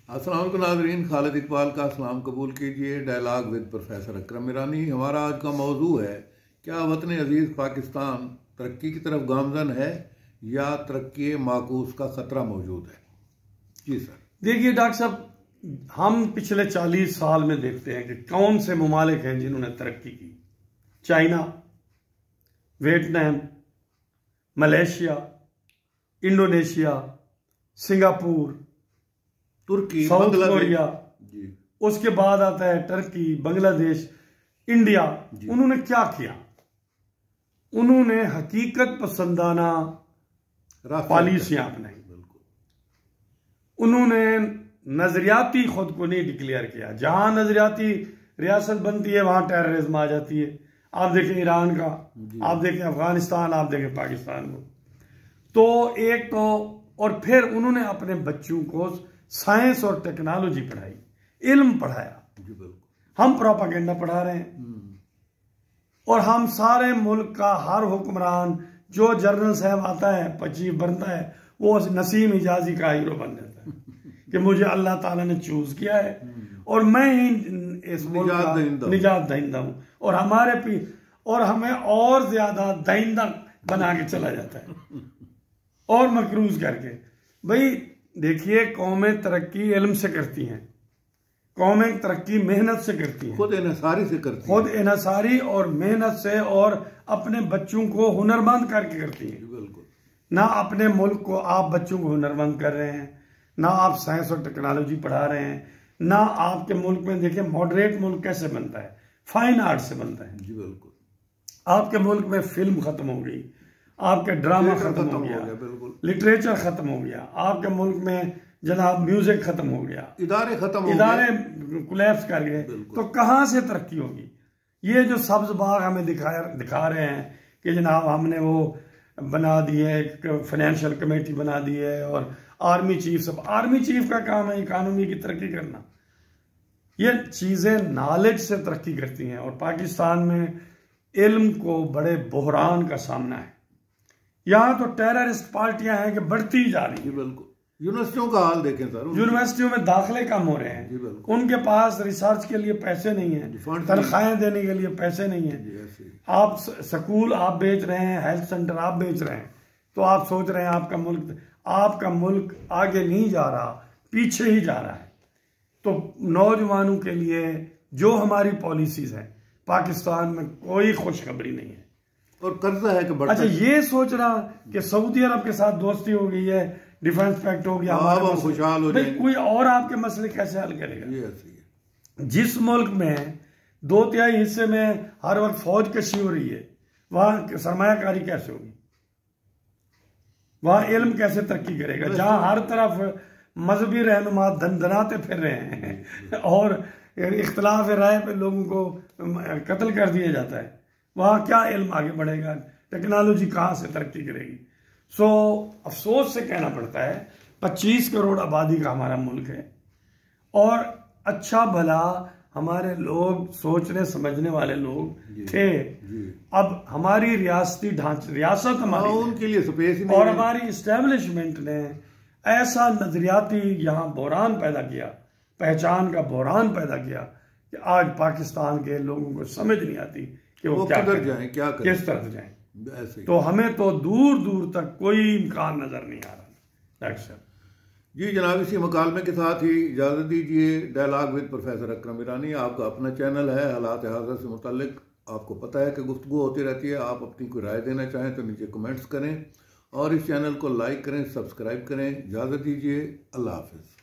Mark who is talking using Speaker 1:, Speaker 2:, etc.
Speaker 1: अस्सलाम वालेकुम नाज़रीन, खालिद इकबाल का सलाम कबूल कीजिए। डायलॉग विद प्रोफेसर अकरम ईरानी। हमारा आज का मौजू है, क्या वतन अजीज़ पाकिस्तान तरक्की की तरफ गामजन है या तरक्की माकूस का ख़तरा मौजूद है? जी सर।
Speaker 2: देखिए डॉक्टर साहब, हम पिछले 40 साल में देखते हैं कि कौन से ममालिक हैं जिन्होंने तरक्की की। China, Vietnam, Malaysia, Indonesia, Singapore,
Speaker 1: तुर्की,
Speaker 2: साउथ कोरिया,
Speaker 1: जी,
Speaker 2: उसके बाद आता है टर्की, बांग्लादेश, इंडिया। उन्होंने क्या किया? उन्होंने हकीकत पसंदाना पॉलिसियां अपनाई। उन्होंने नजरियाती खुद को नहीं डिक्लेयर किया। जहां नजरियाती रियासत बनती है वहां टेररिज्म आ जाती है। आप देखें ईरान का, आप देखें अफगानिस्तान, आप देखें पाकिस्तान को। तो एक तो, और फिर उन्होंने अपने बच्चों को साइंस और टेक्नोलॉजी पढ़ाई, इल्म पढ़ाया। हम प्रोपागेंडा पढ़ा रहे हैं और हम सारे मुल्क का हर हुक्मरान जो जनरल साहब आता है, चीफ बनता है, वो नसीम हिजाजी का हीरो बन जाता है कि मुझे अल्लाह ताला ने चूज किया है और मैं ही इस मुल्क का निजात दहिंदा हूं। और और हमें और ज्यादा दहिंदा बना के चला जाता है और मकरूज करके। भाई देखिए, कौमें तरक्की इल्म से करती हैं, कौमें तरक्की मेहनत से करती हैं,
Speaker 1: खुद इनसारी से करती हैं,
Speaker 2: खुद इनसारी और मेहनत से, और अपने बच्चों को हुनरमंद करके करती हैं।
Speaker 1: बिल्कुल।
Speaker 2: ना अपने मुल्क को आप बच्चों को हुनरमंद कर रहे हैं, ना आप साइंस और टेक्नोलॉजी पढ़ा रहे हैं, ना आपके मुल्क में देखिए मॉडरेट मुल्क कैसे बनता है, फाइन आर्ट से बनता है।
Speaker 1: जी बिल्कुल।
Speaker 2: आपके मुल्क में फिल्म खत्म हो गई, आपके ड्रामा खत्म हो गया, लिटरेचर खत्म हो गया, आपके मुल्क में जनाब म्यूजिक खत्म हो गया,
Speaker 1: इदारे खत्म हो गए,
Speaker 2: इदारे कोलैप्स कर गए। तो कहां से तरक्की होगी? ये जो सब्ज बाग हमें दिखा रहे हैं कि जनाब हमने वो बना दी है, एक फाइनेंशियल कमेटी बना दी है और आर्मी चीफ, सब आर्मी चीफ का काम है इकानमी की तरक्की करना। ये चीजें नॉलेज से तरक्की करती हैं और पाकिस्तान में इल्म को बड़े बहरान का सामना है। यहां तो टेररिस्ट पार्टियां हैं कि बढ़ती जा रही है।
Speaker 1: बिल्कुल। यूनिवर्सिटियों का हाल देखें सर,
Speaker 2: यूनिवर्सिटियों में दाखिले कम हो रहे हैं, उनके पास रिसर्च के लिए पैसे नहीं है, तनख्वाहें देने के लिए पैसे नहीं है। आप स्कूल आप बेच रहे हैं, हेल्थ सेंटर आप बेच रहे हैं, तो आप सोच रहे हैं आपका मुल्क आगे नहीं जा रहा, पीछे ही जा रहा है। तो नौजवानों के लिए जो हमारी पॉलिसीज हैं, पाकिस्तान में कोई खुशखबरी नहीं है
Speaker 1: और कर्जा है कि बढ़ता।
Speaker 2: अच्छा, ये सोच रहा कि सऊदी अरब के साथ दोस्ती हो गई है, डिफेंस पैक्ट हो गया,
Speaker 1: खुशहाल हो जाएंगे।
Speaker 2: कोई और आपके मसले कैसे हल करेगा? जिस मुल्क में 2/3 हिस्से में हर वक्त फौज कशी हो रही है, वहां सरमायाकारी कैसे होगी? वहां इल्म कैसे तरक्की करेगा? जहां हर तरफ मजहबी रहनुमा दनाते फिर रहे हैं और इख्तलाफ राय पे लोगों को कत्ल कर दिया जाता है, वहां क्या इल्म आगे बढ़ेगा? टेक्नोलॉजी कहां से तरक्की करेगी? सो अफसोस से कहना पड़ता है, 25 करोड़ आबादी का हमारा मुल्क है और अच्छा भला हमारे लोग, सोचने समझने वाले लोग थे। अब हमारी रियासती ढांचा, रियासत हमारी
Speaker 1: उनके लिए स्पेस नहीं,
Speaker 2: और हमारी इस्टेब्लिशमेंट ने ऐसा नजरियाती यहाँ बहरान पैदा किया, पहचान का बहरान पैदा किया कि आज पाकिस्तान के लोगों को समझ नहीं आती कि वो क्या
Speaker 1: जाएं, क्या करें,
Speaker 2: किस तरफ जाएं। तो हमें तो दूर दूर तक कोई इम्कान नजर नहीं आ रहा। डॉक्टर साहब
Speaker 1: जी जनाब, इसी मुकालमे के साथ ही इजाज़त दीजिए। डायलॉग विद प्रोफेसर अकरम ईरानी आपका अपना चैनल है। हालात हाज़िर से मुताल्लिक आपको पता है कि गुफ्तगू होती रहती है। आप अपनी कोई राय देना चाहें तो नीचे कमेंट्स करें और इस चैनल को लाइक करें, सब्सक्राइब करें। इजाज़त दीजिए। अल्लाह हाफिज़।